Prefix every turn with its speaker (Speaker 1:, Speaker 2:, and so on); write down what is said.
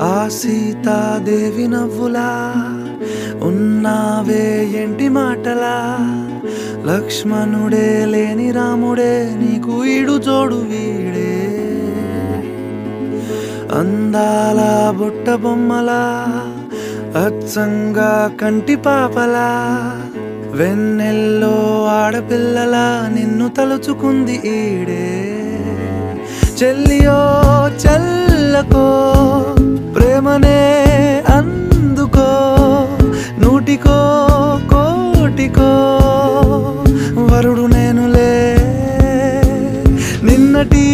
Speaker 1: ఆ సీతాదేవి నవ్వులా ఉన్నావే ఎంటి మాటలా లక్ష్మణుడే లేని రాముడే నీకు ఈడు జోడు వీడే అందాల బుట్ట బొమ్మలా అచ్చంగా కంటి పాపలా వెన్నెల్లో ఆడపిల్లలా నిన్ను తలుచుకుంది ఈడే చెల్లియో చల్లకో ప్రేమనే అందుకో నూటికో కోటికో వరుడు నేనులే నిన్నటి